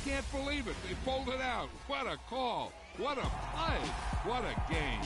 can't believe it. They pulled it out. What a call. What a play. What a game.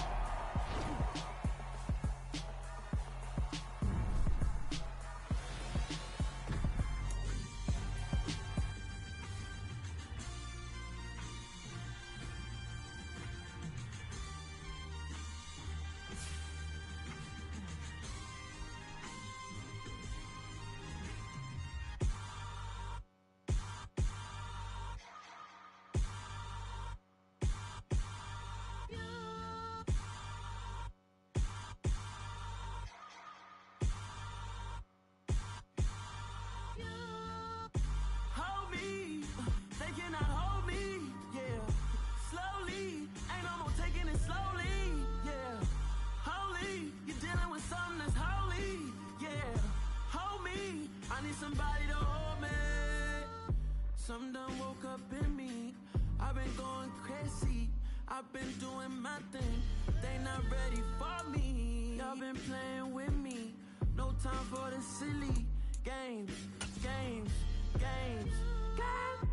Somebody to hold me. Some done woke up in me. I've been going crazy. I've been doing my thing. They not ready for me. Y'all been playing with me. No time for the silly games, games, games, games.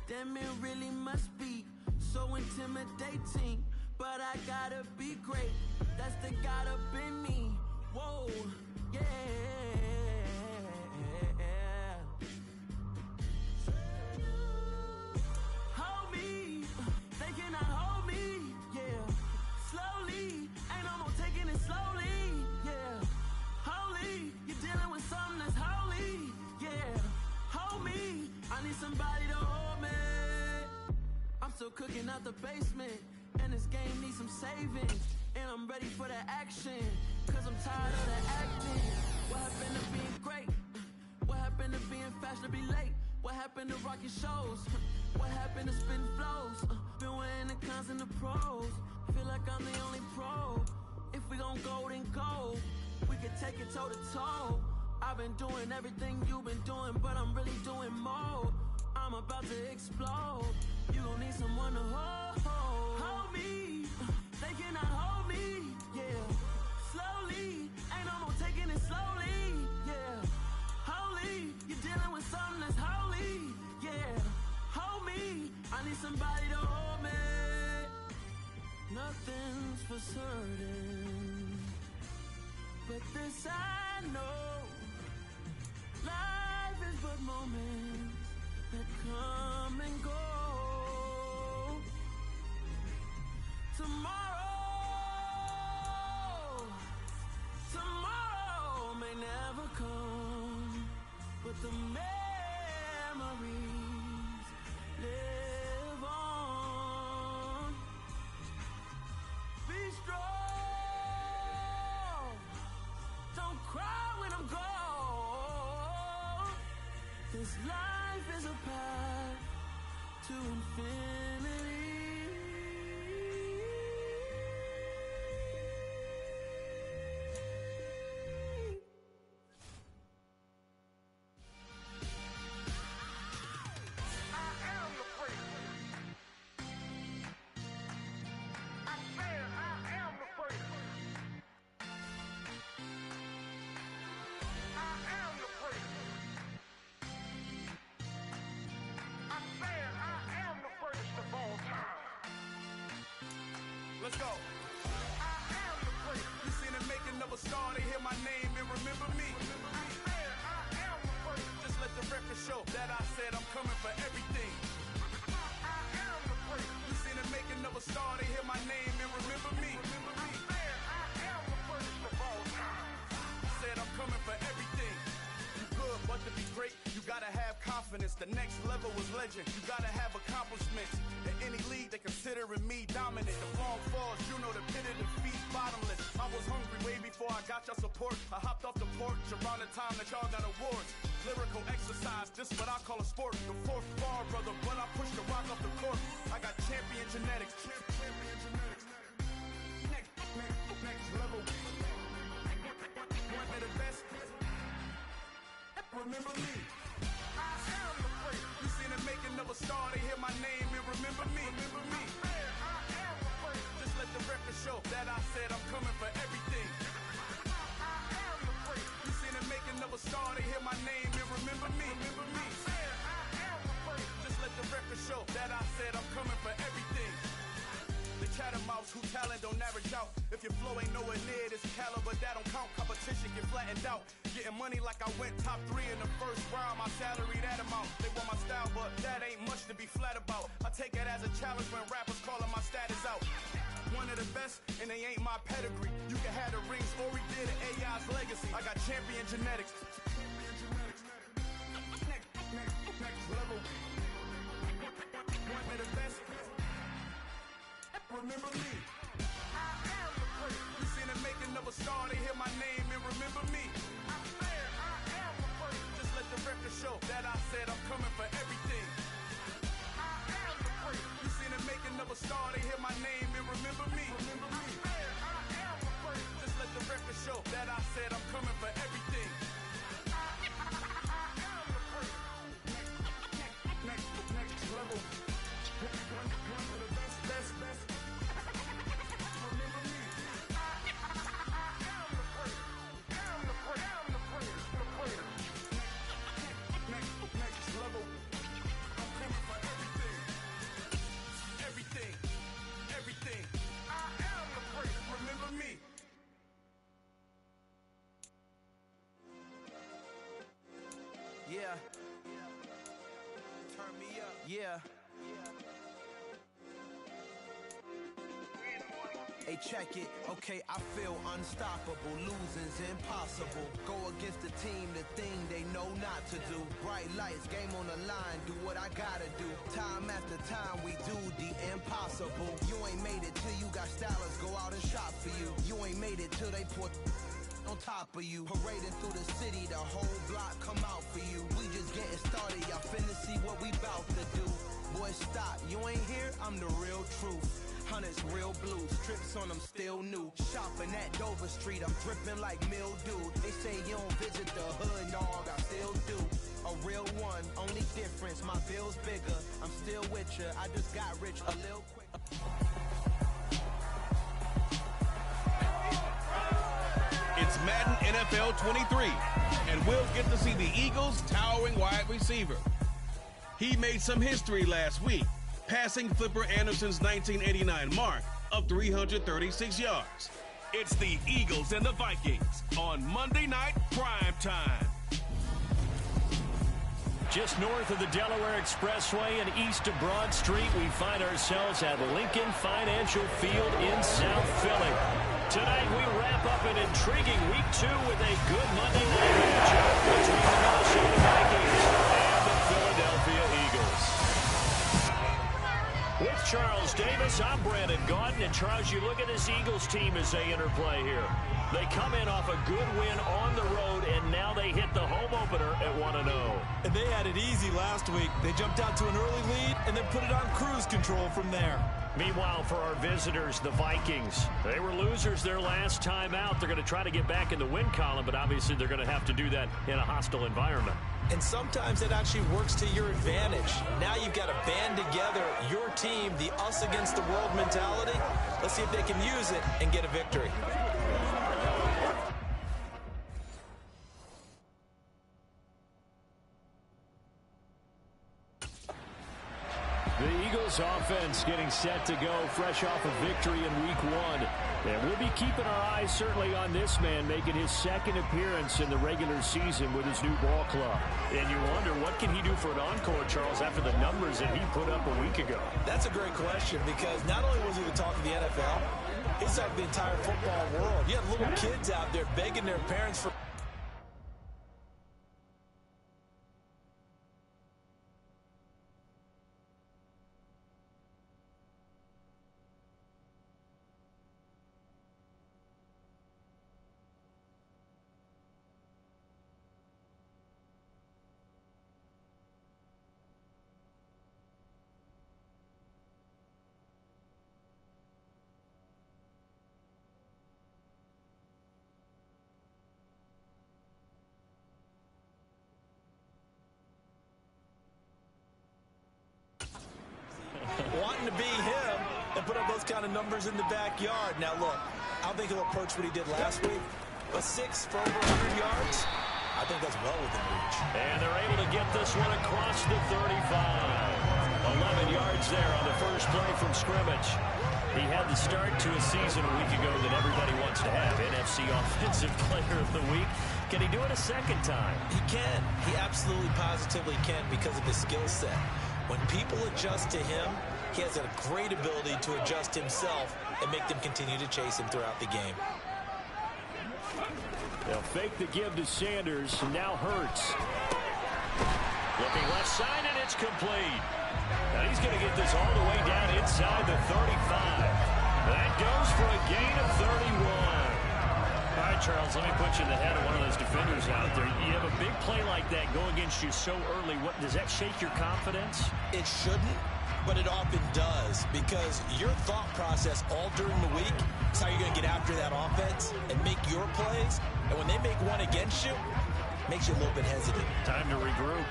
Damn, it really must be so intimidating. But I gotta be great. That's the God up in me. Whoa, yeah. Somebody to hold me. I'm still cooking out the basement, and this game needs some saving. And I'm ready for the action, cause I'm tired of the acting. What happened to being great? What happened to being fashionably late? What happened to rocking shows? What happened to spitting flows? Been wearing the cons and the pros. Feel like I'm the only pro. If we gon' go, then go. We can take it toe to toe. I've been doing everything you've been doing, but I'm really doing more. I'm about to explode. You gon' need someone to hold. Hold me. They cannot hold me. Yeah. Slowly. Ain't no more taking it slowly. Yeah. Holy. You're dealing with something that's holy. Yeah. Hold me. I need somebody to hold me. Nothing's for certain, but this I know. Life is but moments that come and go. Tomorrow may never come, but the memories live on. Be strong, don't cry when I'm gone. This life is a path to infinity. I am the freak. I said I am the freak. I am the freak. I said I am the greatest of all time. Let's go. I am the freak. You seen the making of a star, they hear my name and remember me. I said I am the freak. Just let the record show that I said I'm coming for everything. I am the freak. You seen the making of a star, they hear my name and remember me. I said I am the greatest of all time. Said I'm coming for everything. You good, but to be great, you gotta have confidence. The next level was legend. You gotta have accomplishments. In any league, they considering me dominant. The long falls, you know the pit of defeat, bottomless. I was hungry way before I got your support. I hopped off the porch around the time that y'all got awards. Lyrical exercise, this what I call a sport. The fourth bar, brother, when I push the rock off the court. I got champion genetics. Champion genetics. Next level. One of the best. Remember me. I am the freak. You seen the making of a star, they hear my name and remember me. Remember me. I said I am the freak. Just let the record show that I said I'm coming for everything. I am the freak. You seen the making of a star, they hear my name and remember me. Remember me. I said I am the freak. Just let the record show flow ain't nowhere near this caliber. That don't count, competition get flattened out. Getting money like I went top 3 in the first round. My salary that amount. They want my style, but that ain't much to be flat about. I take it as a challenge when rappers calling my status out. One of the best, and they ain't my pedigree. You can have the rings, or we did it, AI's legacy. I got champion genetics. Next level. One of the best. Remember me. You seen the making of a star, they hear my name and remember me. Just let the record show that I said I'm coming for everything. You seen the making of a star, they hear my name and remember me. Just let the record show that I said I'm coming for everything. Next level. One of the best. Remember me. Next level. I'm coming for everything. Everything. I am the great. Remember me. Yeah. Turn me up. Yeah. Hey, check it. Okay, I feel unstoppable. Losing's impossible. Go against the team, the thing they know not to do. Bright lights, game on the line. Do what I gotta do. Time after time, we do the impossible. You ain't made it till you got stylers go out and shop for you. You ain't made it till they put on top of you. Parading through the city, the whole block come out for you. We just getting started, y'all finna see what we bout to do. Boy, stop, you ain't here, I'm the real truth. Hunters, real blues, strips on them still new. Shopping at Dover Street, I'm dripping like mildew. They say you don't visit the hood, dog, I still do. A real one, only difference, my bill's bigger. I'm still with ya, I just got rich a little quick. It's Madden NFL 23, and we'll get to see the Eagles' towering wide receiver. He made some history last week, passing Flipper Anderson's 1989 mark of 336 yards. It's the Eagles and the Vikings on Monday Night Prime Time. Just north of the Delaware Expressway and east of Broad Street, we find ourselves at Lincoln Financial Field in South Philly. Tonight, we wrap up an intriguing Week 2 with a good Monday night matchup between the Minnesota Vikings and the Philadelphia Eagles. With Charles Davis, I'm Brandon Gaudin. And Charles, you look at this Eagles team as they interplay here. They come in off a good win on the road, and now they hit the home opener at 1-0. And they had it easy last week. They jumped out to an early lead and then put it on cruise control from there. Meanwhile, for our visitors, the Vikings, they were losers their last time out. They're going to try to get back in the win column, but obviously they're going to have to do that in a hostile environment. And sometimes it actually works to your advantage. Now you've got to band together your team, the us against the world mentality. Let's see if they can use it and get a victory. The Eagles offense getting set to go fresh off a victory in Week 1. And we'll be keeping our eyes certainly on this man making his second appearance in the regular season with his new ball club. And you wonder, what can he do for an encore, Charles, after the numbers that he put up a week ago? That's a great question, because not only was he the talk of the NFL, it's like the entire football world. You have little kids out there begging their parents for... wanting to be him and put up those kind of numbers in the backyard. Now, look, I don't think he'll approach what he did last week, but 6 for over 100 yards, I think that's well within reach. And they're able to get this one across the 35. 11 yards there on the first play from scrimmage. He had the start to a season a week ago that everybody wants to have. NFC Offensive Player of the Week. Can he do it a second time? He can. He absolutely positively can because of his skill set. When people adjust to him, he has a great ability to adjust himself and make them continue to chase him throughout the game. They'll fake the give to Sanders. Now Hurts. Looking left side, and it's complete. Now he's going to get this all the way down inside the 35. That goes for a gain of 31. All right, Charles, let me put you in the head of one of those defenders out there. You have a big play like that go against you so early. What does that shake your confidence? It shouldn't, but it often does, because your thought process all during the week is how you're going to get after that offense and make your plays. And when they make one against you, it makes you a little bit hesitant. Time to regroup.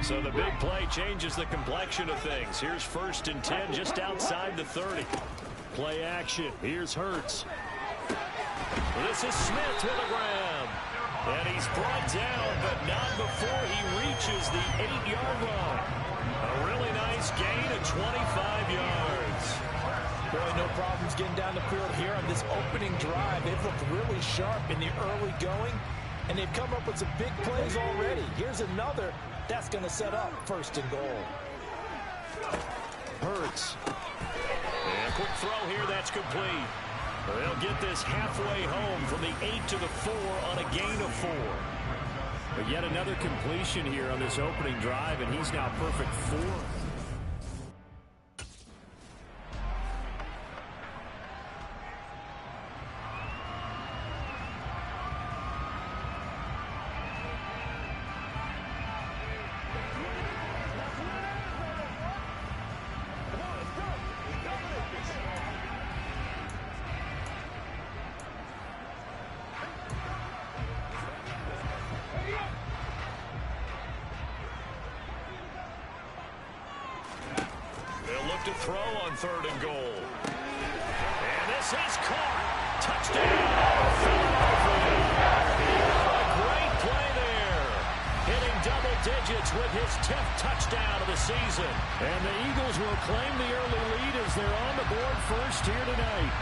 So the big play changes the complexion of things. Here's 1st and 10 just outside the 30. Play action. Here's Hurts. This is Smith with a grab. And he's brought down, but not before he reaches the 8-yard line. A really nice gain of 25 yards. Boy, no problems getting down the field here on this opening drive. They've looked really sharp in the early going, and they've come up with some big plays already. Here's another. That's going to set up 1st and goal. Hurts. And quick throw here. That's complete. They'll get this halfway home from the 8 to the 4 on a gain of 4. But yet another completion here on this opening drive, and he's now perfect 4. To throw on 3rd and goal. And this is caught. Touchdown. A great play there. Hitting double digits with his 10th touchdown of the season. And the Eagles will claim the early lead as they're on the board first here tonight.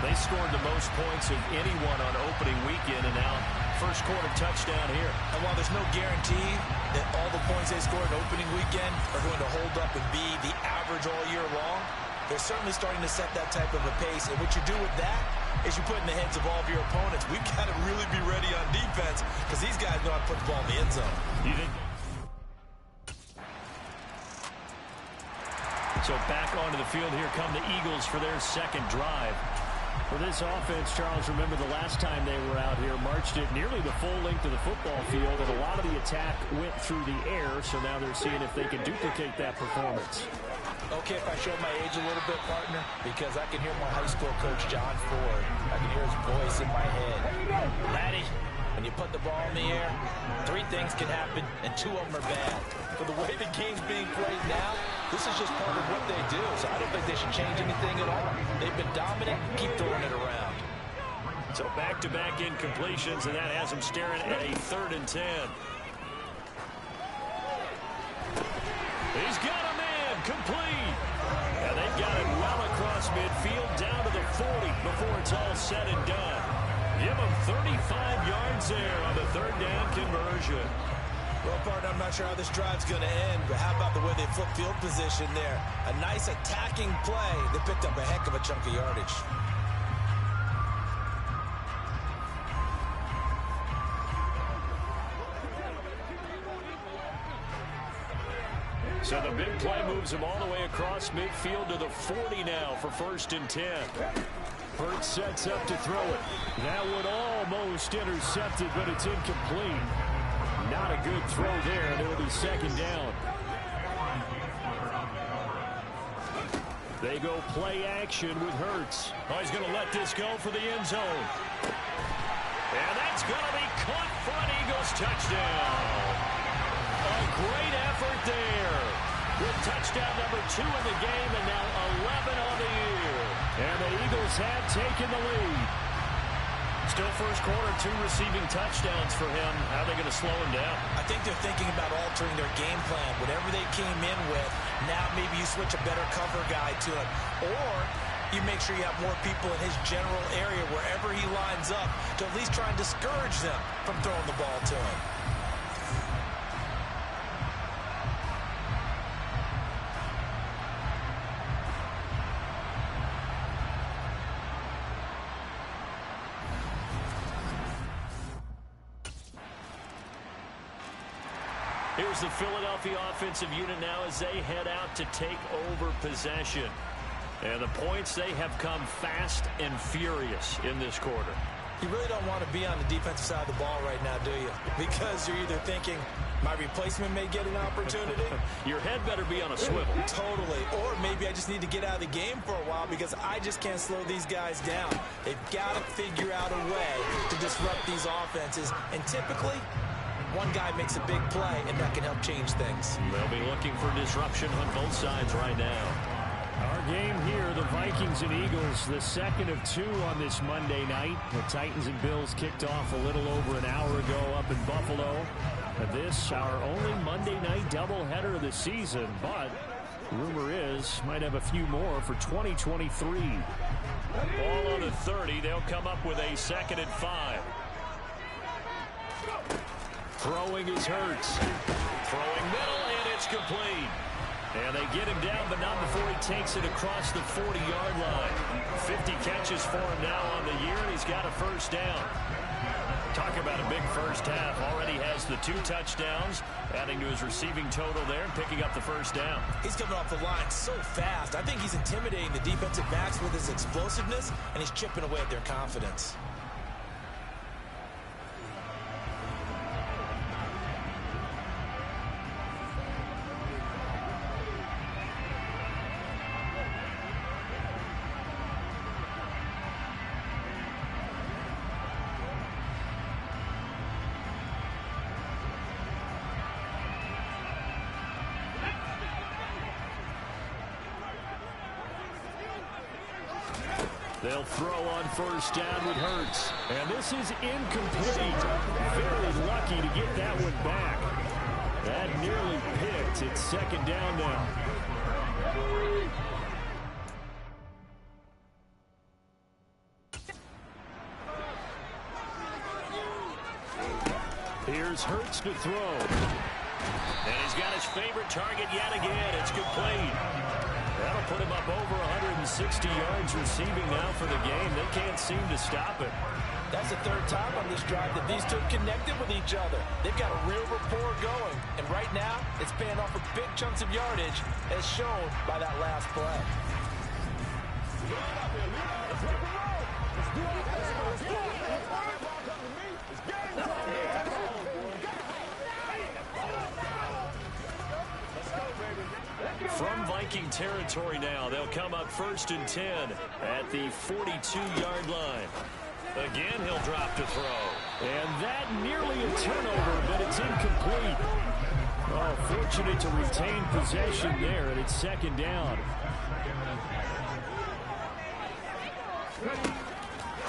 They scored the most points of anyone on opening weekend, and now first quarter touchdown here. And while there's no guarantee that all the points they scored opening weekend are going to hold up and be the average all year long, they're certainly starting to set that type of a pace. And what you do with that is you put in the heads of all of your opponents, we've got to really be ready on defense because these guys know how to put the ball in the end zone. You think? So back onto the field here come the Eagles for their second drive. For this offense, Charles, remember the last time they were out here, marched it nearly the full length of the football field, and a lot of the attack went through the air, so now they're seeing if they can duplicate that performance. Okay, if I show my age a little bit, partner, because I can hear my high school coach, John Ford. I can hear his voice in my head. Laddie, when you put the ball in the air, 3 things can happen, and 2 of them are bad. For the way the game's being played now, this is just part of what they do, so I don't think they should change anything at all. They've been dominant. Keep throwing it around. So back-to-back incompletions, and that has them staring at a 3rd and 10. He's got a man complete. And they've got it well across midfield down to the 40 before it's all said and done. Give him 35 yards there on the 3rd down conversion. Well, partner, I'm not sure how this drive's going to end, but how about the way they flip field position there? A nice attacking play. They picked up a heck of a chunk of yardage. So the big play moves him all the way across midfield to the 40 now for 1st and 10. Hurts sets up to throw it. That one almost intercepted, but it's incomplete. Not a good throw there, and it'll be 2nd down. They go play action with Hurts. Oh, he's going to let this go for the end zone. And that's going to be caught fronting Eagles touchdown. A great effort there. With touchdown number 2 in the game and now 11 on the year. And the Eagles have taken the lead. Still first quarter, 2 receiving touchdowns for him. How are they going to slow him down? I think they're thinking about altering their game plan. Whatever they came in with, now maybe you switch a better cover guy to him. Or you make sure you have more people in his general area wherever he lines up to at least try and discourage them from throwing the ball to him. Here's the Philadelphia offensive unit now as they head out to take over possession. And the points, they have come fast and furious in this quarter. You really don't want to be on the defensive side of the ball right now, do you? Because you're either thinking, my replacement may get an opportunity. Your head better be on a swivel. Totally. Or maybe I just need to get out of the game for a while because I just can't slow these guys down. They've got to figure out a way to disrupt these offenses. And typically, one guy makes a big play, and that can help change things. They'll be looking for disruption on both sides right now. Our game here, the Vikings and Eagles, the second of 2 on this Monday night. The Titans and Bills kicked off a little over an hour ago up in Buffalo. And this, our only Monday night doubleheader of the season, but rumor is might have a few more for 2023. Ball on the 30. They'll come up with a 2nd and 5. Throwing is Hurts. Throwing middle, and it's complete. And they get him down, but not before he takes it across the 40-yard line. 50 catches for him now on the year, and he's got a first down. Talk about a big first half. Already has the 2 touchdowns, adding to his receiving total there and picking up the first down. He's coming off the line so fast. I think he's intimidating the defensive backs with his explosiveness, and he's chipping away at their confidence. They'll throw on first down with Hurts. And this is incomplete. Very lucky to get that one back. That nearly picked. It's 2nd down now. Here's Hurts to throw. And he's got his favorite target yet again. It's complete. That'll put him up over 160 yards receiving now for the game. They can't seem to stop it. That's the 3rd time on this drive that these 2 connected with each other. They've got a real rapport going. And right now, it's paying off for big chunks of yardage, as shown by that last play. From Viking territory now, they'll come up 1st and 10 at the 42-yard line. Again, he'll drop to throw. And that nearly a turnover, but it's incomplete. Oh, fortunate to retain possession there, and it's 2nd down.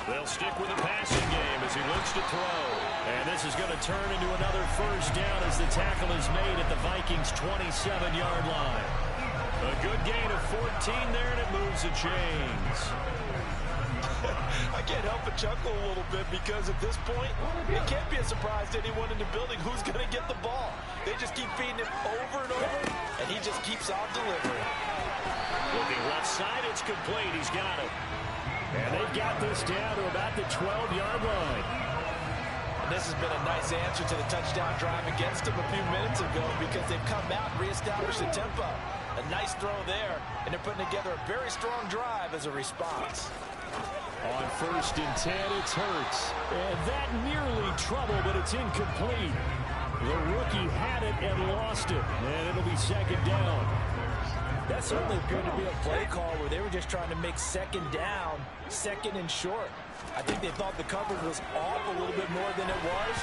They'll stick with the passing game as he looks to throw. And this is going to turn into another first down as the tackle is made at the Vikings' 27-yard line. A good gain of 14 there, and it moves the chains. I can't help but chuckle a little bit because at this point, it can't be a surprise to anyone in the building who's going to get the ball. They just keep feeding him over and over, and he just keeps on delivering. Looking left side, it's complete. He's got it. And they've got this down to about the 12-yard line. And this has been a nice answer to the touchdown drive against them a few minutes ago because they've come out and reestablished the tempo. A nice throw there, and they're putting together a very strong drive as a response. On 1st and 10, it's Hurts. And that nearly trouble, but it's incomplete. The rookie had it and lost it. And it'll be 2nd down. That certainly appeared to be a play call where they were just trying to make 2nd down, 2nd and short. I think they thought the coverage was off a little bit more than it was.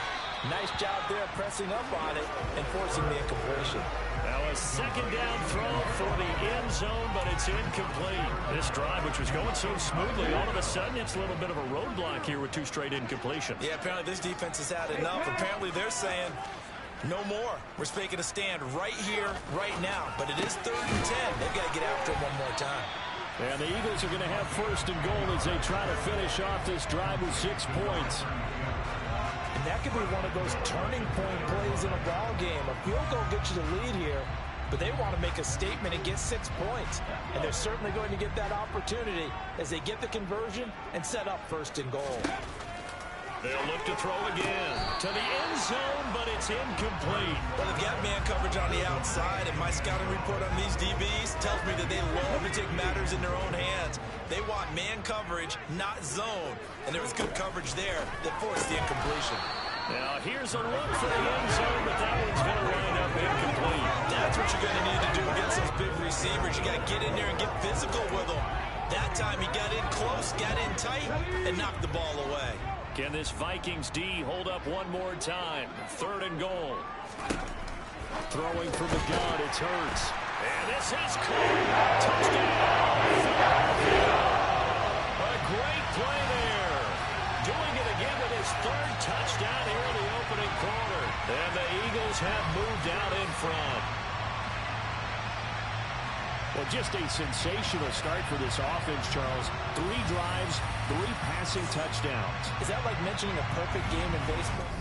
Nice job there pressing up on it and forcing the incompletion. Now a second down throw for the end zone, but it's incomplete. This drive, which was going so smoothly, all of a sudden it's a little bit of a roadblock here with 2 straight incompletions. Yeah, apparently this defense has had enough. Apparently they're saying, no more. We're making a stand right here, right now. But it is 3rd and 10. They've got to get after him one more time. And the Eagles are going to have 1st and goal as they try to finish off this drive with 6 points. And that could be one of those turning point plays in a ball game. A field goal gets you the lead here, but they want to make a statement and get 6 points. And they're certainly going to get that opportunity as they get the conversion and set up 1st and goal. They'll look to throw again to the end zone, but it's incomplete. Well, they've got man coverage on the outside, and my scouting report on these DBs tells me that they love to take matters in their own hands. They want man coverage, not zone. And there was good coverage there that forced the incompletion. Now, here's a look for the end zone, but that one's going to wind up incomplete. That's what you're going to need to do against those big receivers. You got to get in there and get physical with them. That time he got in close, got in tight, and knocked the ball away. Can this Vikings D hold up one more time? 3rd and goal. Throwing from the gun, it's Hurts. And this is caught. Touchdown. A great play there. Doing it again with his 3rd touchdown here in the opening quarter. And the Eagles have moved out in front. Well, just a sensational start for this offense, Charles. 3 drives, 3 passing touchdowns. Is that like mentioning a perfect game in baseball?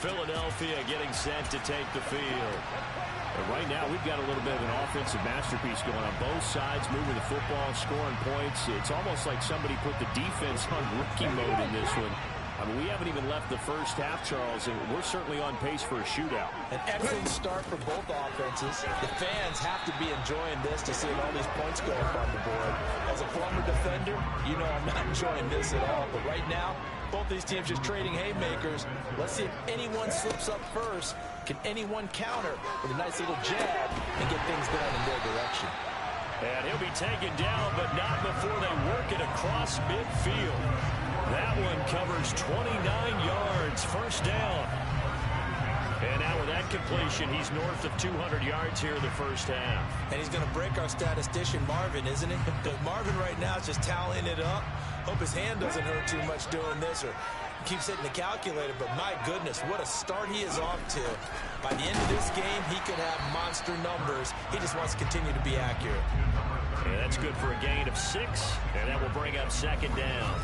Philadelphia getting set to take the field. But right now, we've got a little bit of an offensive masterpiece going on both sides, moving the football, scoring points. It's almost like somebody put the defense on rookie mode in this one. I mean, we haven't even left the first half, Charles, and we're certainly on pace for a shootout. An excellent start for both offenses. The fans have to be enjoying this to see all these points go up on the board. As a former defender, you know I'm not enjoying this at all. But right now, both these teams just trading haymakers. Let's see if anyone slips up first. Can anyone counter with a nice little jab and get things going in their direction? And he'll be taken down, but not before they work it across midfield. That one covers 29 yards, 1st down. And now with that completion, he's north of 200 yards here in the first half. And he's going to break our statistician, Marvin, isn't he? Because Marvin right now is just tallying it up. Hope his hand doesn't hurt too much doing this, or keeps hitting the calculator. But my goodness, what a start he is off to. By the end of this game, he could have monster numbers. He just wants to continue to be accurate. And that's good for a gain of 6, and that will bring up 2nd down.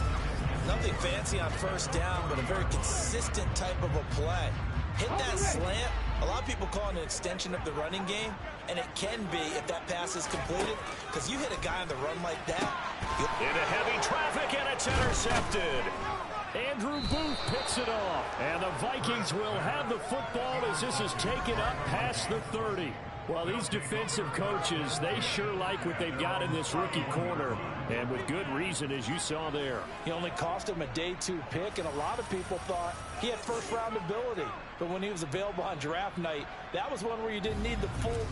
Nothing fancy on 1st down, but a very consistent type of a play. Hit that slant. A lot of people call it an extension of the running game, and it can be if that pass is completed, because you hit a guy on the run like that. Into heavy traffic, and it's intercepted. Andrew Booth picks it off, and the Vikings will have the football as this is taken up past the 30. Well, these defensive coaches, they sure like what they've got in this rookie corner, and with good reason, as you saw there. He only cost him a day 2 pick, and a lot of people thought he had 1st-round ability. But when he was available on draft night, that was one where you didn't need the full.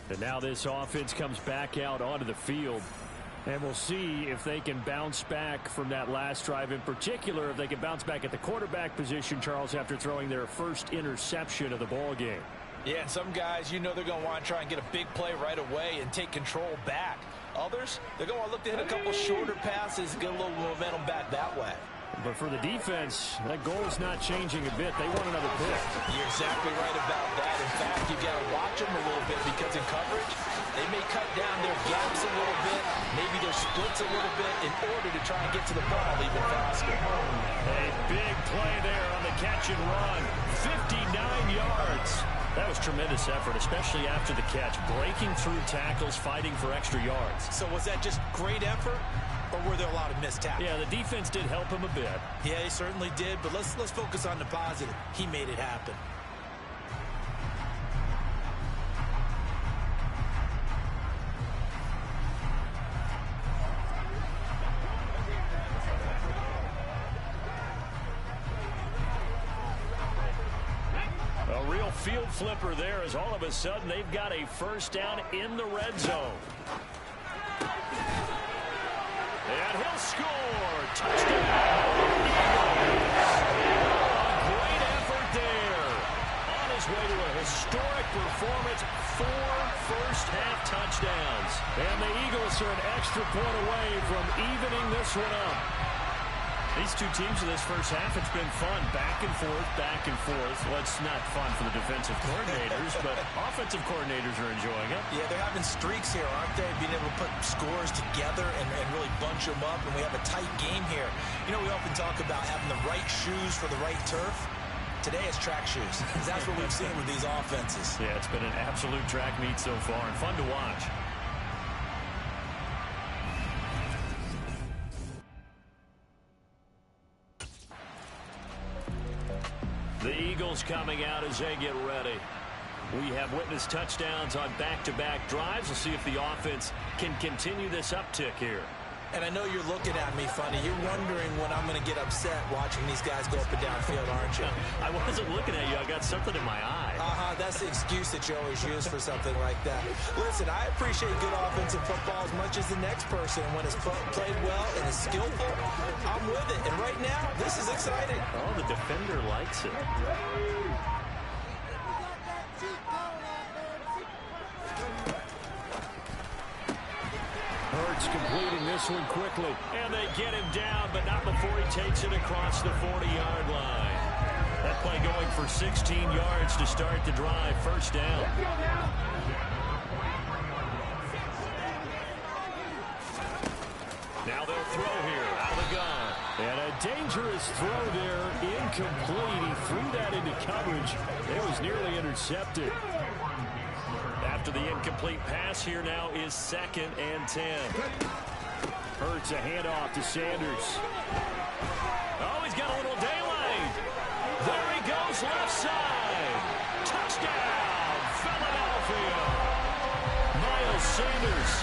And now this offense comes back out onto the field. And we'll see if they can bounce back from that last drive. In particular, if they can bounce back at the quarterback position, Charles, after throwing their 1st interception of the ball game. Yeah, and some guys, you know they're going to want to try and get a big play right away and take control back. Others, they're going to look to hit a couple shorter passes, get a little momentum back that way. But for the defense, that goal's not changing a bit. They want another pick. You're exactly right about that. In fact, you've got to watch them a little bit because in coverage, they may cut down their gaps a little bit, maybe their splits a little bit in order to try and get to the ball even faster. A big play there on the catch and run. 59 yards. That was tremendous effort, especially after the catch. Breaking through tackles, fighting for extra yards. So was that just great effort, or were there a lot of missed tackles? Yeah, the defense did help him a bit. Yeah, he certainly did, but let's focus on the positive. He made it happen. field flipper there as all of a sudden they've got a first down in the red zone. And he'll score. Touchdown. A great effort there. On his way to a historic performance, 4 first-half touchdowns. And the Eagles are an extra point away from evening this one up. These two teams in this first half, it's been fun. Back and forth, back and forth. Well, it's not fun for the defensive coordinators, but offensive coordinators are enjoying it. Yeah, they're having streaks here, aren't they? Being able to put scores together and really bunch them up, and we have a tight game here. You know, we often talk about having the right shoes for the right turf. Today it's track shoes. That's what we've seen with these offenses. Yeah, it's been an absolute track meet so far and fun to watch. The Eagles coming out as they get ready. We have witnessed touchdowns on back-to-back drives. We'll see if the offense can continue this uptick here. And I know you're looking at me funny. You're wondering when I'm going to get upset watching these guys go up and down field, aren't you? I wasn't looking at you. I got something in my eye. That's the excuse that you always use for something like that. Listen, I appreciate good offensive football as much as the next person. When it's played well and is skillful, I'm with it. And right now, this is exciting. Oh, the defender likes it. Hurts completing this one quickly. And they get him down, but not before he takes it across the 40-yard line. That play going for 16 yards to start the drive. First down. Now they'll throw here out of the gun. And a dangerous throw there. Incomplete. He threw that into coverage. It was nearly intercepted. After the incomplete pass, here now is 2nd and 10. Hurts a handoff to Sanders. Oh, he's got a little daylight. There he goes, left side. Touchdown, Philadelphia. Miles Sanders,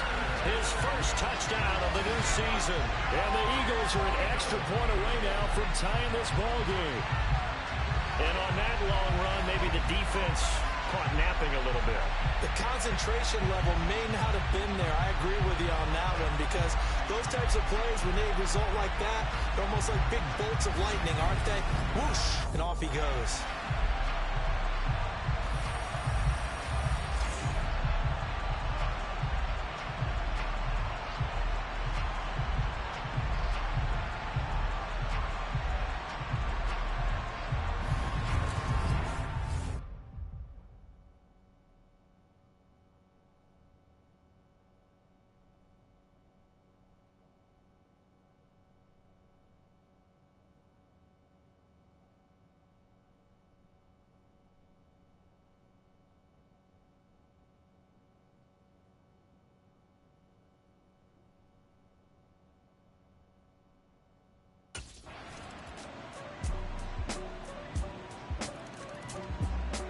his first touchdown of the new season. And the Eagles are an extra point away now from tying this ball game. And on that long run, maybe the defense caught napping a little bit. The concentration level may not have been there. I agree with you on that one, because those types of plays, when they result like that, they're almost like big bolts of lightning, aren't they? Whoosh, and off he goes.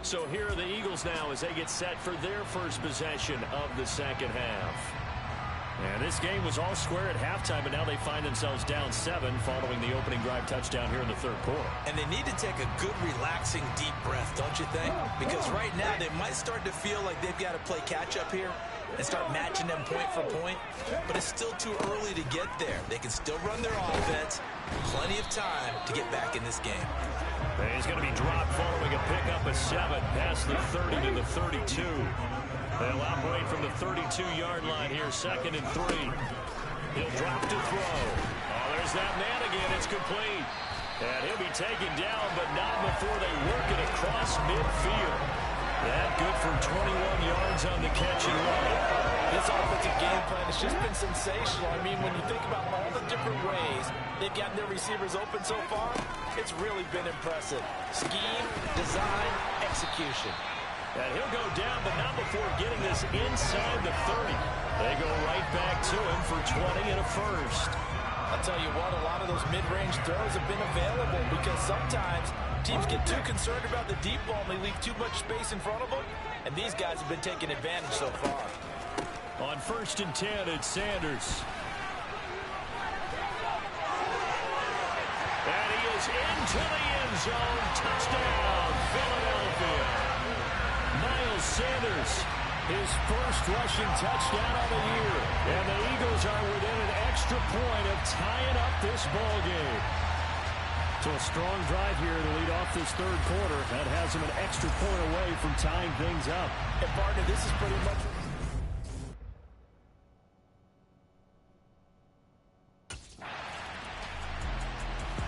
So here are the Eagles now as they get set for their first possession of the second half. And this game was all square at halftime, but now they find themselves down 7 following the opening drive touchdown here in the third quarter. And they need to take a good, relaxing, deep breath, don't you think? Because right now they might start to feel like they've got to play catch-up here and start matching them point for point. But it's still too early to get there. They can still run their offense. Plenty of time to get back in this game. And he's going to be dropped following a pickup of 7 past the 30 to the 32. They'll operate from the 32-yard line here, 2nd and 3. He'll drop to throw. Oh, there's that man again. It's complete. And he'll be taken down, but not before they work it across midfield. That good for 21 yards on the catch and run. This offensive game plan has just been sensational. I mean, when you think about all the different ways they've gotten their receivers open so far, it's really been impressive. Scheme, design, execution. And he'll go down, but not before getting this inside the 30. They go right back to him for 20 and a first. I'll tell you what, a lot of those mid-range throws have been available because sometimes teams get too concerned about the deep ball and they leave too much space in front of them, and these guys have been taking advantage so far. On 1st and 10, it's Sanders. And he is into the end zone. Touchdown, Philadelphia. Miles Sanders, his first rushing touchdown of the year. And the Eagles are within an extra point of tying up this ball game. So a strong drive here to lead off this third quarter. That has them an extra point away from tying things up. And partner, this is pretty much...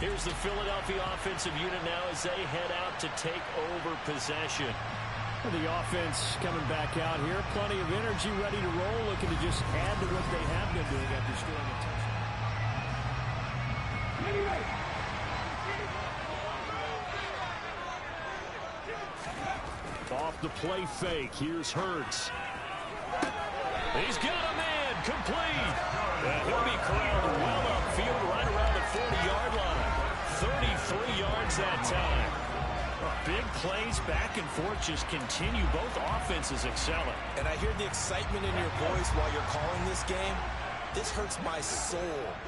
Here's the Philadelphia offensive unit now as they head out to take over possession. And the offense coming back out here. Plenty of energy, ready to roll, looking to just add to what they have been doing after scoring a touchdown. Off the play fake. Here's Hurts. He's got a man complete. And he'll be corralled well upfield right around the 40-yard line. 33 yards that time. Big plays back and forth just continue. Both offenses excelling. And I hear the excitement in your voice while you're calling this game. This hurts my soul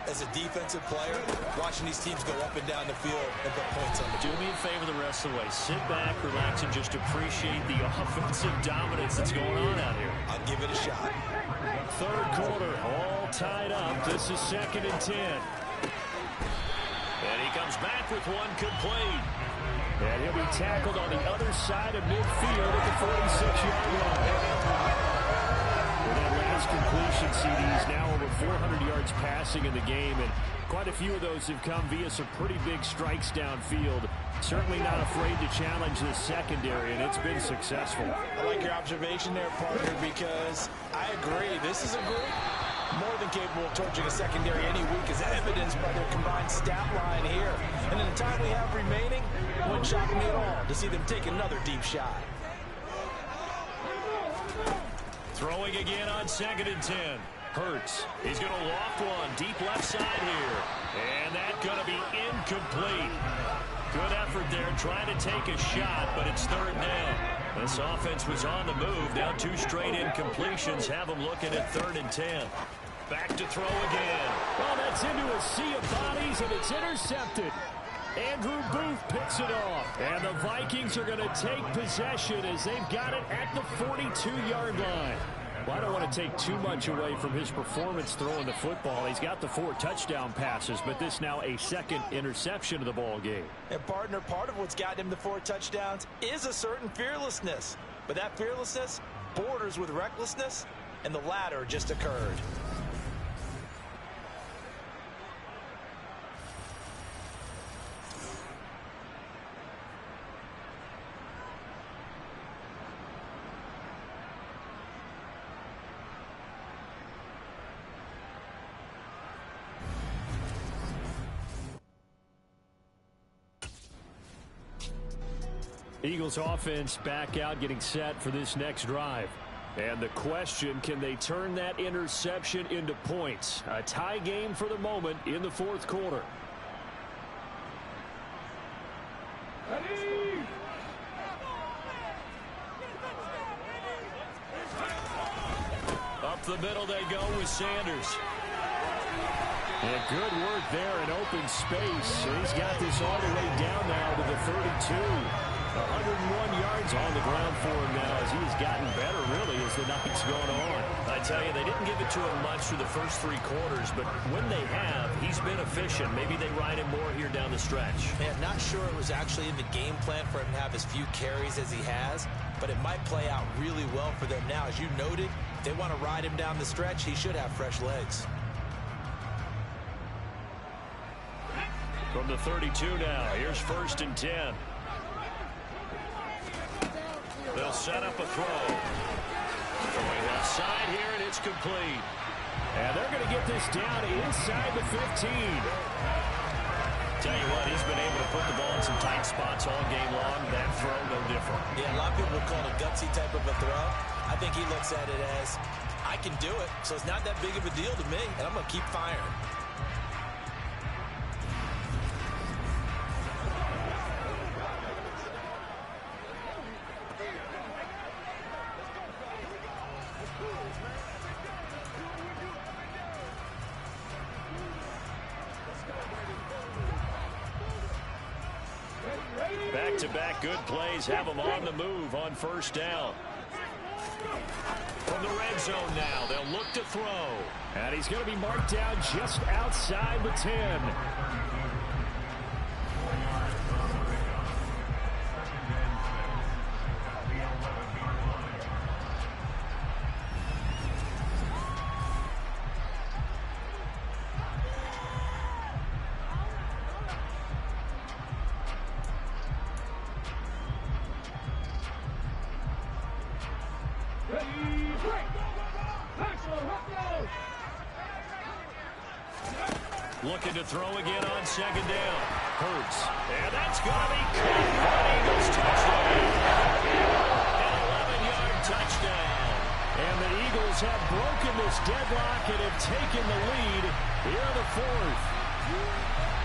as a defensive player, watching these teams go up and down the field and put points on the board. Do me a favor the rest of the way. Sit back, relax, and just appreciate the offensive dominance that's going on out here. I'll give it a shot. Third quarter, all tied up. This is 2nd and 10. And he comes back with one complete. And he'll be tackled on the other side of midfield at the 46-yard line. With that last completion, CD's now over 400 yards passing in the game, and quite a few of those have come via some pretty big strikes downfield. Certainly not afraid to challenge the secondary, and it's been successful. I like your observation there, partner, because I agree. This is a group more than capable of torching a secondary any week, as evidenced by their combined stat line here. And in the time we have remaining, it wouldn't shock me at all to see them take another deep shot. Throwing again on 2nd and 10. Hurts. He's going to loft one deep left side here. And that's going to be incomplete. Good effort there trying to take a shot, but it's 3rd down. This offense was on the move. Now 2 straight incompletions have them looking at 3rd and 10. Back to throw again. Well, that's into a sea of bodies, and it's intercepted. Andrew Booth picks it off. And the Vikings are going to take possession as they've got it at the 42-yard line. Well, I don't want to take too much away from his performance throwing the football. He's got the 4 touchdown passes, but this now a 2nd interception of the ball game. And partner, part of what's gotten him the 4 touchdowns is a certain fearlessness. But that fearlessness borders with recklessness, and the latter just occurred. Eagles offense back out, getting set for this next drive. And the question, can they turn that interception into points? A tie game for the moment in the 4th quarter. Up the middle they go with Sanders. And good work there in open space. He's got this all the way down now to the 32. 101 yards on the ground for him now as he's gotten better, really, as the night's gone on. I tell you, they didn't give it to him much through the first 3 quarters, but when they have, he's been efficient. Maybe they ride him more here down the stretch. Man, not sure it was actually in the game plan for him to have as few carries as he has, but it might play out really well for them now. As you noted, if they want to ride him down the stretch, he should have fresh legs. From the 32 now, here's 1st and 10. They'll set up a throw. Throwing outside here, and it's complete. And they're going to get this down inside the 15. Tell you what, he's been able to put the ball in some tight spots all game long. That throw, no different. Yeah, a lot of people would call it a gutsy type of a throw. I think he looks at it as, I can do it, so it's not that big of a deal to me, and I'm going to keep firing. Back-to-back good plays have them on the move on 1st down. From the red zone now, they'll look to throw. And he's going to be marked down just outside the 10. Looking to throw again on second down. Hurts. And that's going to be caught for an Eagles touchdown. An 11-yard touchdown. And the Eagles have broken this deadlock and have taken the lead here in the fourth.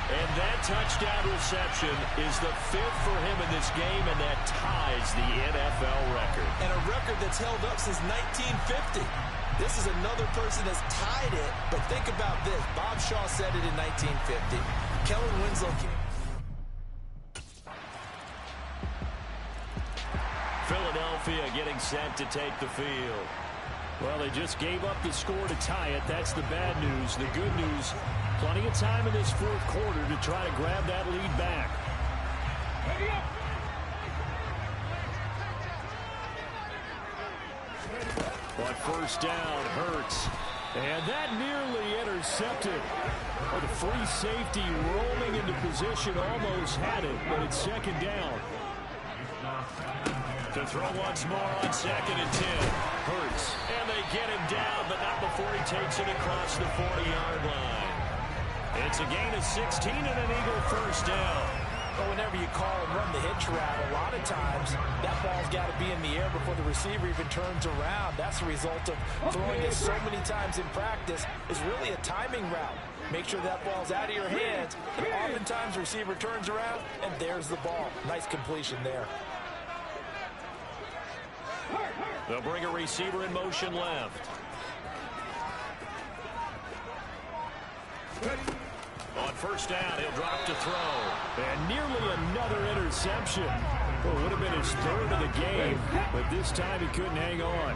And that touchdown reception is the 5th for him in this game, and that ties the NFL record. And a record that's held up since 1950. This is another person that's tied it, but think about this. Bob Shaw said it in 1950. Kellen Winslow came. Philadelphia getting set to take the field. Well, they just gave up the score to tie it. That's the bad news. The good news, plenty of time in this fourth quarter to try to grab that lead back. On first down, Hurts. And that nearly intercepted. Oh, the free safety rolling into position almost had it, but it's second down. To throw once more on second and 10. Hurts. And they get him down, but not before he takes it across the 40-yard line. It's a gain of 16 and an Eagle first down. Well, whenever you call and run the hitch route, a lot of times that ball's got to be in the air before the receiver even turns around. That's the result of throwing it so many times in practice. Is really a timing route. Make sure that ball's out of your hands. And oftentimes the receiver turns around, and there's the ball. Nice completion there. They'll bring a receiver in motion left. On first down, he'll drop to throw. And nearly another interception. Well, it would have been his third of the game, but this time he couldn't hang on.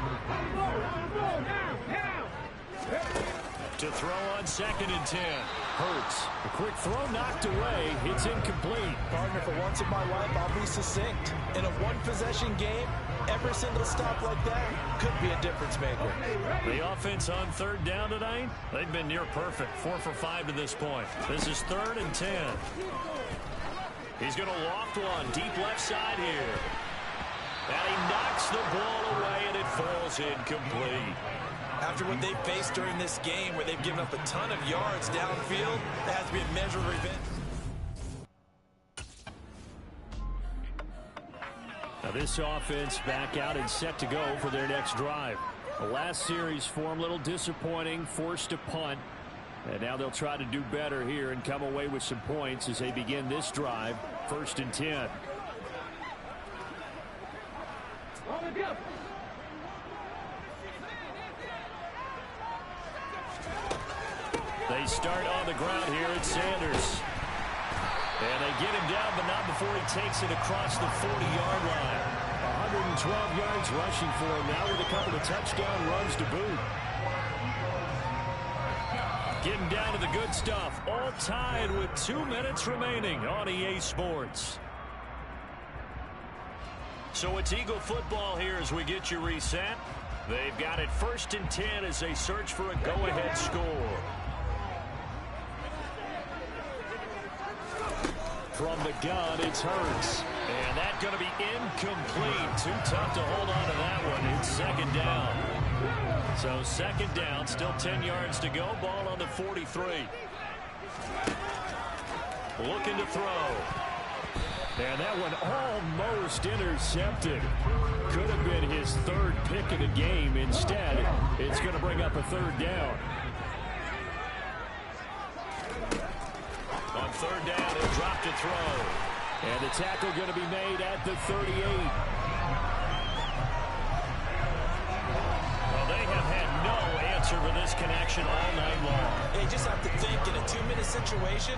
To throw on second and 10. Hurts. A quick throw knocked away. It's incomplete. Partner, for once in my life, I'll be succinct. In a one-possession game, every single stop like that could be a difference maker. The offense on third down tonight, they've been near perfect. 4 for 5 to this point. This is 3rd and 10. He's going to loft one deep left side here. And he knocks the ball away, and it falls incomplete. After what they've faced during this game, where they've given up a ton of yards downfield, that has to be a measure of revenge. Now this offense back out and set to go for their next drive. The last series for them, a little disappointing, forced to punt. And now they'll try to do better here and come away with some points as they begin this drive. 1st and 10. They start on the ground here at Sanders. And they get him down, but not before he takes it across the 40-yard line. 112 yards rushing for him now with a couple of touchdown runs to boot. Getting down to the good stuff. All tied with 2 minutes remaining on EA Sports. So it's Eagle football here as we get you reset. They've got it 1st and 10 as they search for a go-ahead score. From the gun, it's Hurts. And that's going to be incomplete. Too tough to hold on to that one. It's second down. So second down, still 10 yards to go. Ball on the 43. Looking to throw. And that one almost intercepted. Could have been his 3rd pick of the game. Instead, it's going to bring up a 3rd down. On 3rd down, he'll drop to throw. And the tackle going to be made at the 38. Well, they have had no answer for this connection all night long. They just have to think in a 2-minute situation,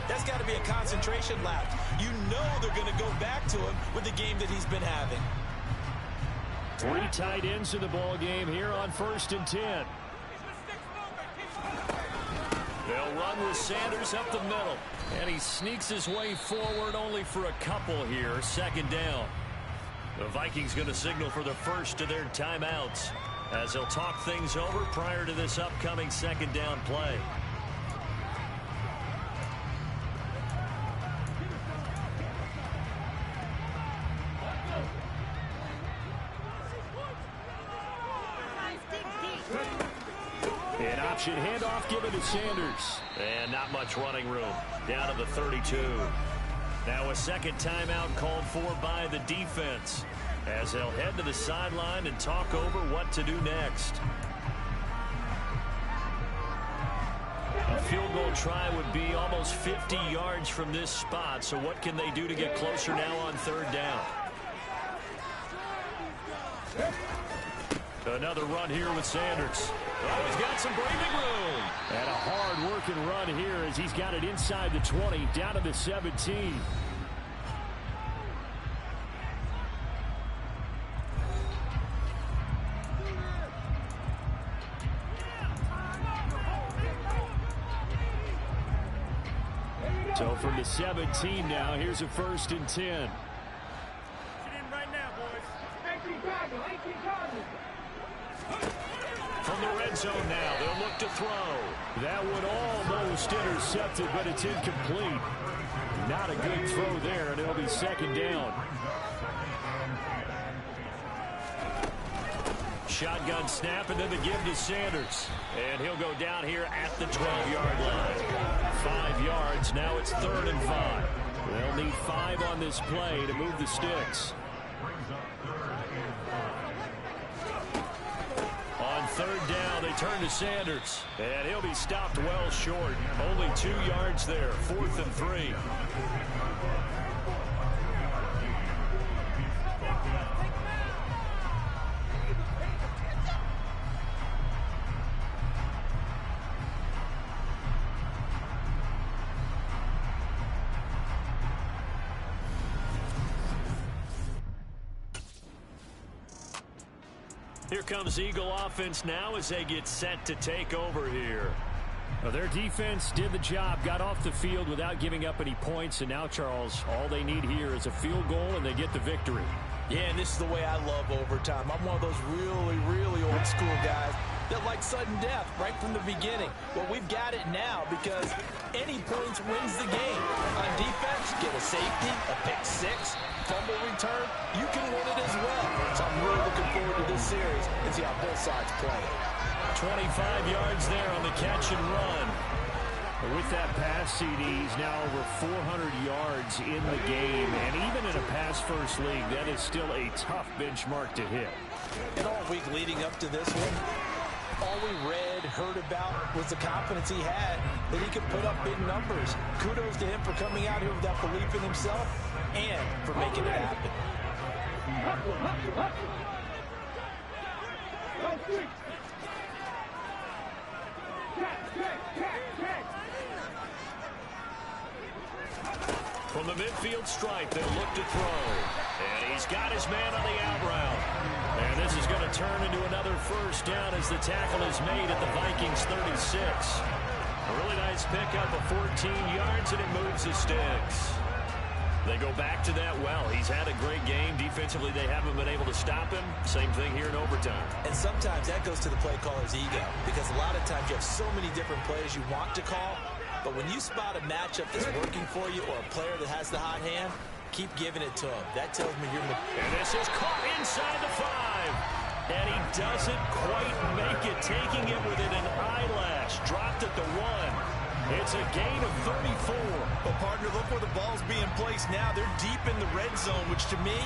that's got to be a concentration lapse. You know they're going to go back to him with the game that he's been having. Three tight ends in the ball game here on 1st and 10. They'll run with Sanders up the middle. And he sneaks his way forward only for a couple here. 2nd down. The Vikings going to signal for the first of their timeouts as they'll talk things over prior to this upcoming 2nd down play. An option handoff given to Sanders. And not much running room. Down to the 32. Now a 2nd timeout called for by the defense as they'll head to the sideline and talk over what to do next. A field goal try would be almost 50 yards from this spot. So what can they do to get closer now on 3rd down? Another run here with Sanders. Oh, he's got some breathing room. And a hard-working run here as he's got it inside the 20, down to the 17. So from the 17 now, here's a 1st and 10. From the red zone now, they'll look to throw. That one almost intercepted, but it's incomplete. Not a good throw there, and it'll be 2nd down. Shotgun snap, and then the give to Sanders. And he'll go down here at the 12-yard line. 5 yards, now it's 3rd and 5. They'll need 5 on this play to move the sticks. On 3rd down, they turn to Sanders. And he'll be stopped well short. Only 2 yards there, 4th and 3. Here comes Eagle offense now as they get set to take over here. Well, their defense did the job, got off the field without giving up any points, and now, Charles, all they need here is a field goal, and they get the victory. Yeah, and this is the way I love overtime. I'm one of those really, really old school guys that like sudden death right from the beginning. Well, we've got it now because any points wins the game. On defense, get a safety, a pick six, fumble return, you can win it as well. So I'm really looking forward to this series and see how both sides play. 25 yards there on the catch and run. With that pass, CD's now over 400 yards in the game. And even in a pass-first league, that is still a tough benchmark to hit. And all week leading up to this one, all we read, heard about was the confidence he had that he could put up big numbers. Kudos to him for coming out here with that belief in himself and for making it happen. From the midfield stripe, they'll look to throw. And he's got his man on the out route. And this is going to turn into another first down as the tackle is made at the Vikings 36. A really nice pickup of 14 yards, and it moves the sticks. They go back to that well. He's had a great game. Defensively, they haven't been able to stop him. Same thing here in overtime. And sometimes that goes to the play caller's ego, because a lot of times you have so many different plays you want to call, but when you spot a matchup that's working for you or a player that has the hot hand, keep giving it to him. That tells me you're... And this is caught inside the 5. And he doesn't quite make it, taking it within an eyelash. Dropped at the 1. It's a gain of 34. But, partner, look where the ball's being placed now. They're deep in the red zone, which to me,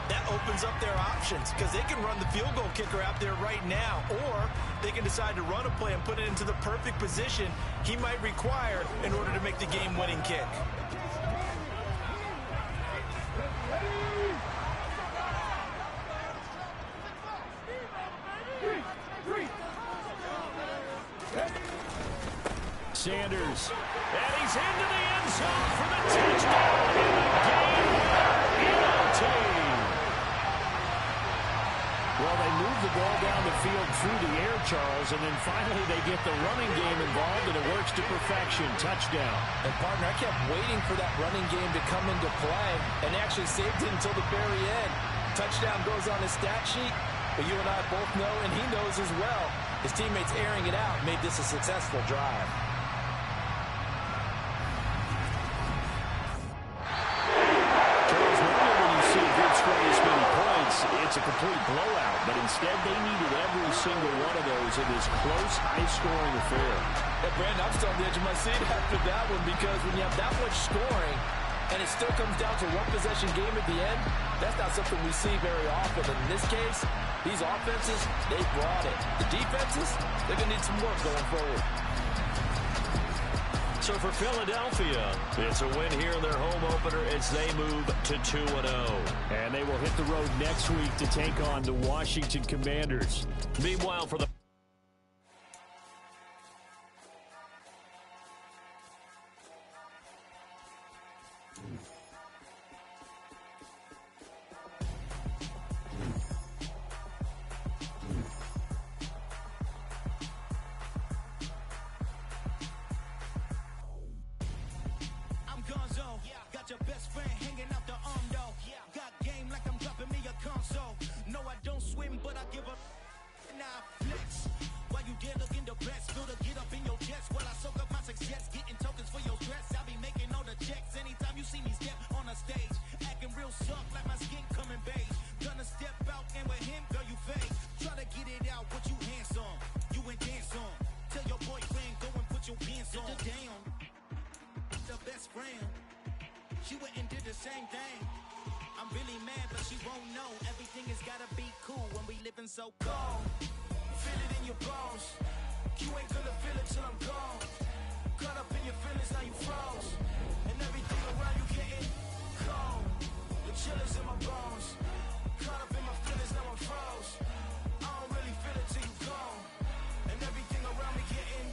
that opens up their options because they can run the field goal kicker out there right now, or they can decide to run a play and put it into the perfect position he might require in order to make the game-winning kick. Sanders, and he's into the end zone for the touchdown in the game in OT. Well, they move the ball down the field through the air, Charles, and then finally they get the running game involved, and it works to perfection. Touchdown. And, partner, I kept waiting for that running game to come into play and actually saved it until the very end. Touchdown goes on his stat sheet, but you and I both know, and he knows as well, his teammates airing it out made this a successful drive. It's a complete blowout, but instead they needed every single one of those in this close, high-scoring affair. Yeah, Brandon, I'm still on the edge of my seat after that one because when you have that much scoring and it still comes down to one possession game at the end, that's not something we see very often. And in this case, these offenses, they brought it. The defenses, they're going to need some work going forward. So for Philadelphia, it's a win here in their home opener as they move to 2-0. And they will hit the road next week to take on the Washington Commanders. Meanwhile, for the She went and did the same thing. I'm really mad, but she won't know. Everything has gotta be cool when we living so cold. Feel it in your bones. You ain't gonna feel it till I'm gone. Caught up in your feelings, now you froze. And everything around you getting cold. The chillers in my bones. Caught up in my feelings, now I'm froze. I don't really feel it till you gone. And everything around me getting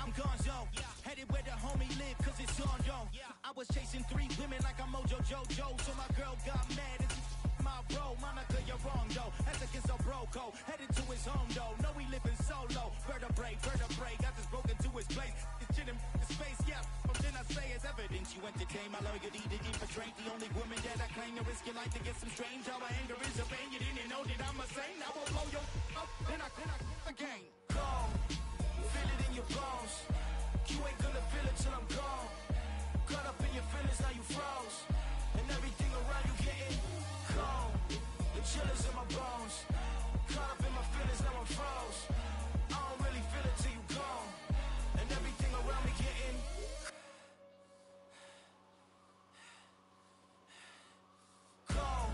I'm gonzo. Headed where the homie live, cause it's on, yo. I was chasing 3 women like I'm Mojo Jojo. So my girl got mad and my bro. Monica, you're wrong, though. As against a bro code. Headed to his home, though. No, we living solo. Vertebrae. Got this broken to his place. It's shit in space, yeah. But then I say it's evidence. You entertain my loyalty to infiltrate. The only woman that I claim to risk your life to get some strange. How my anger is a pain. You didn't know that I'm a saint. I will blow your up. Then I again. Cold. Feel it in your bones. You ain't gonna feel it till I'm gone. Caught up in your feelings, now you froze. And everything around you getting cold. The chillers in my bones. Caught up in my feelings, now I'm froze. I don't really feel it till you gone. And everything around me getting cold.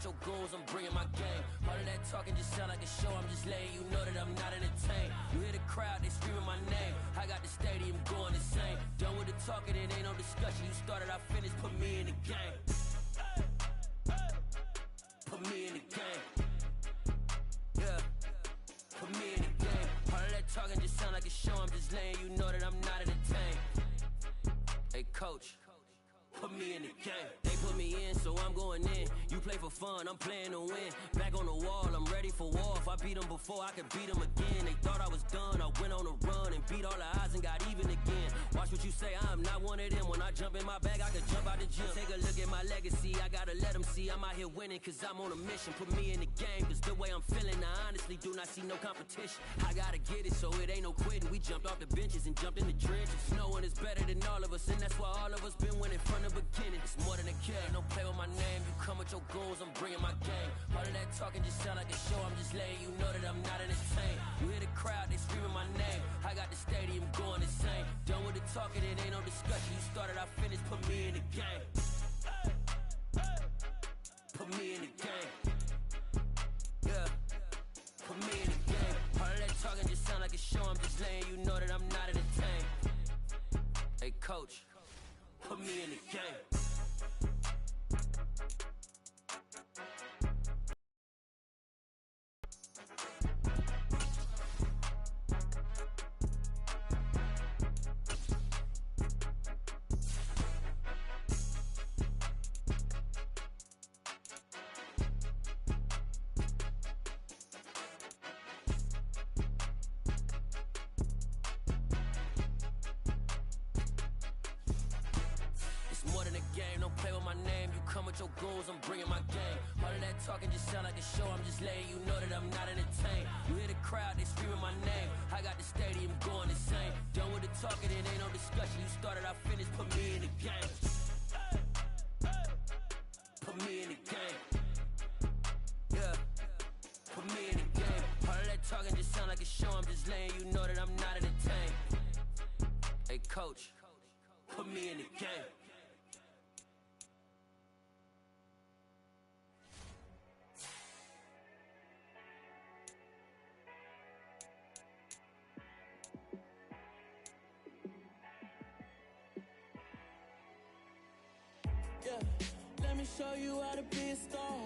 Your goals, I'm bringing my game. All of that talking just sound like a show. I'm just letting you know that I'm not entertained. You hear the crowd, they screaming my name. I got the stadium going insane. Done with the talking, it ain't no discussion. You started, I finished, put me in the game. Put me in the game. Yeah. Put me in the game. All of that talking just sound like a show. I'm just letting you know that I'm not entertained. Hey, coach. Put me in the game. They put me in, so I'm going in. You play for fun, I'm playing to win. Back on the wall, I'm ready for war. If I beat them before, I could beat them again. They thought I was done, I went on a run and beat all the odds and got even again. Watch what you say, I'm not one of them. When I jump in my bag, I could jump out the gym. Take a look at my legacy, I gotta let them see I'm out here winning, cause I'm on a mission. Put me in the game, cause the way I'm feeling, I honestly do not see no competition. I gotta get it, so it ain't no quitting. We jumped off the benches and jumped in the trenches. No one is better than all of us, and that's why all of us been winning from the beginning. It's more than a game, don't play with my name. You come with your goals, I'm bringing my game. All All of that talking just sound like a show. I'm just letting you know that I'm not entertained. You hear the crowd, they screaming my name. I got the stadium going insane. Done with the talking, it ain't no discussion. You started, I finished, put me in the game. Put me in the game. Yeah. Put me in the game. All of that talking just sound like a show. I'm just letting you know that I'm not entertained. Hey, coach, put me in the game. Your goals, I'm bringing my game. All of that talking just sound like a show. I'm just letting you know that I'm not entertained. You hear the crowd, they screaming my name. I got the stadium going insane. Done with the talking, it ain't no discussion. You started, I finished, put me in the game. Put me in the game. Yeah. Put me in the game. All of that talking just sound like a show. I'm just letting you know that I'm not entertained. Hey, coach, put me in the game. Let me show you how to be a star.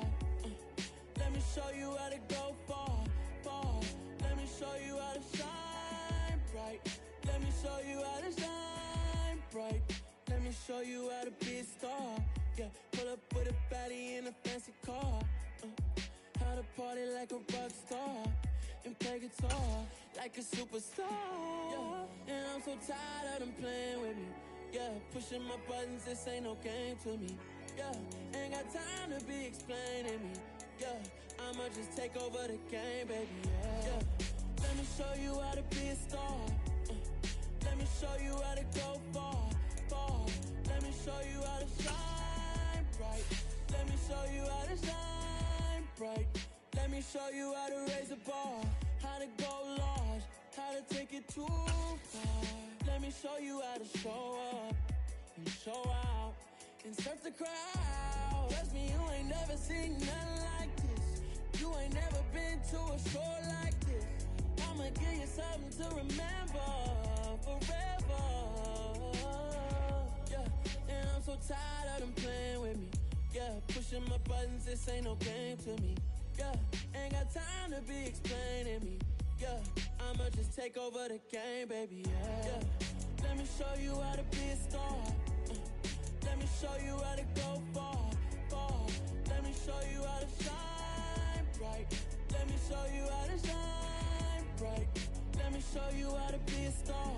Let me show you how to go far, far. Let me show you how to shine bright. Let me show you how to shine bright. Let me show you how to be a star. Yeah, pull up with a baddie in a fancy car. How to party like a rock star and play guitar like a superstar. Yeah, and I'm so tired of them playing with me. Yeah, pushing my buttons, this ain't no game to me. Yeah, ain't got time to be explaining me. Yeah, I'ma just take over the game, baby. Yeah, let me show you how to be a star. Let me show you how to go far, far. Let me show you how to shine bright. Let me show you how to shine bright. Let me show you how to raise the bar, how to go large, how to take it too far. Let me show you how to show up and show out and surf the crowd. Trust me, you ain't never seen nothing like this. You ain't never been to a show like this. I'ma give you something to remember forever. Yeah, and I'm so tired of them playing with me. Yeah, pushing my buttons, this ain't no game to me. Yeah, ain't got time to be explaining me. Yeah, I'ma just take over the game, baby. Yeah, let me show you how to be a star. Let me show you how to go far, far. Let me show you how to shine bright. Let me show you how to shine bright. Let me show you how to be a star.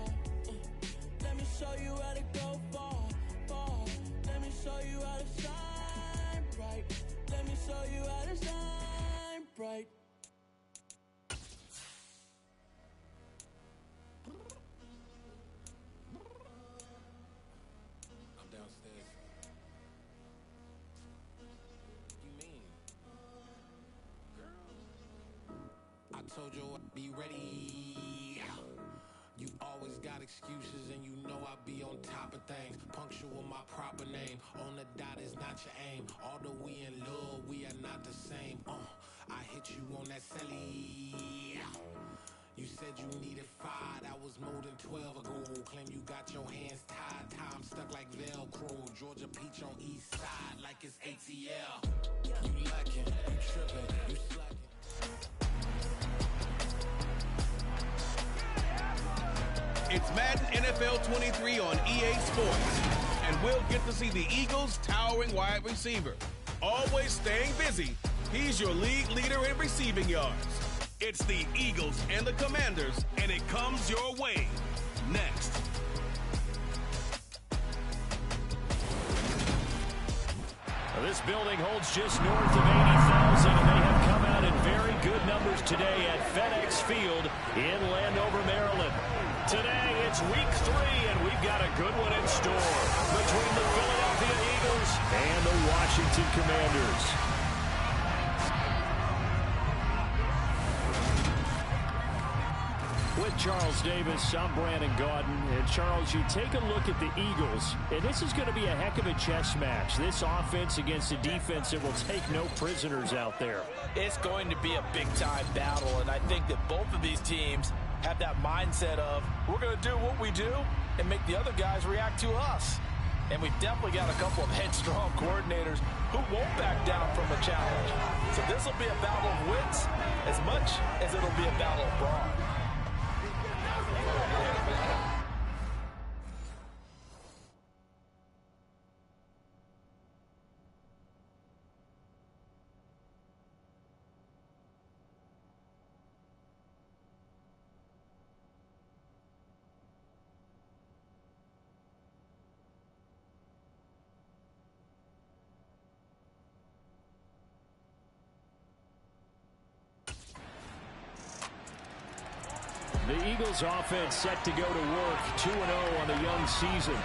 Let me show you how to go far, far. Let me show you how to shine bright. Let me show you how to shine bright. Told you I'd be ready. You always got excuses and you know I be on top of things. Punctual my proper name. On the dot is not your aim. Although we in love, we are not the same. I hit you on that celly. You said you needed 5, that was more than 12 ago. Claim you got your hands tied, time stuck like Velcro. Georgia Peach on east side like it's ATL. You lacking, you tripping, you slacking. It's Madden NFL 23 on EA Sports, and we'll get to see the Eagles' towering wide receiver. Always staying busy, he's your league leader in receiving yards. It's the Eagles and the Commanders, and it comes your way next. This building holds just north of 80,000, and they have come out in very good numbers today at FedEx Field in Landover, Maryland. Today, it's week 3, and we've got a good one in store between the Philadelphia Eagles and the Washington Commanders. With Charles Davis, I'm Brandon Gaudin. And Charles, you take a look at the Eagles, and this is going to be a heck of a chess match. This offense against a defense that will take no prisoners out there. It's going to be a big-time battle, and I think that both of these teams have that mindset of, we're going to do what we do and make the other guys react to us. And we've definitely got a couple of headstrong coordinators who won't back down from a challenge. So this will be a battle of wits as much as it'll be a battle of brawn. The Eagles offense set to go to work 2-0 on the young season.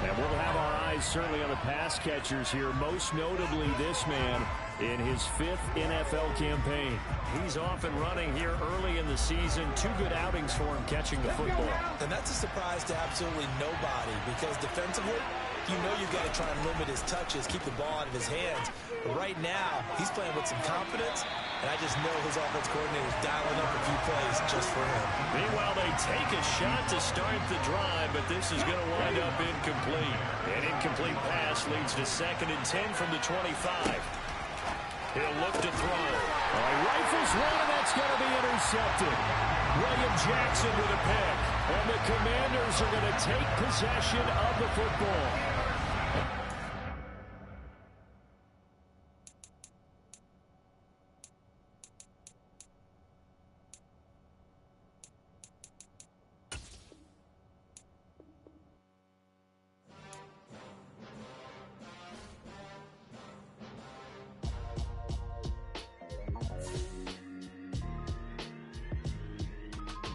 And we'll have our eyes certainly on the pass catchers here, most notably this man in his 5th NFL campaign. He's off and running here early in the season. 2 good outings for him catching the football. And that's a surprise to absolutely nobody because defensively, you know you've got to try and limit his touches, keep the ball out of his hands. But right now, he's playing with some confidence, and I just know his offense coordinator is dialing up a few plays just for him. Meanwhile, they take a shot to start the drive, but this is going to wind up incomplete. An incomplete pass leads to 2nd and 10 from the 25. He'll look to throw. He rifles one, and that's going to be intercepted. William Jackson with a pick. And the Commanders are going to take possession of the football.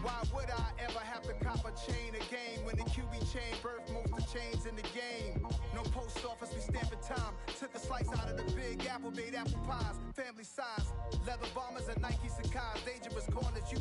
Why would I ever have to cop a chain again when the QB chain birthed most of the chains in the game? No post office, we stamping time. Took a slice out of the big apple, made apple pies, family size. Leather bombers and Nike Sacai's, dangerous corners. You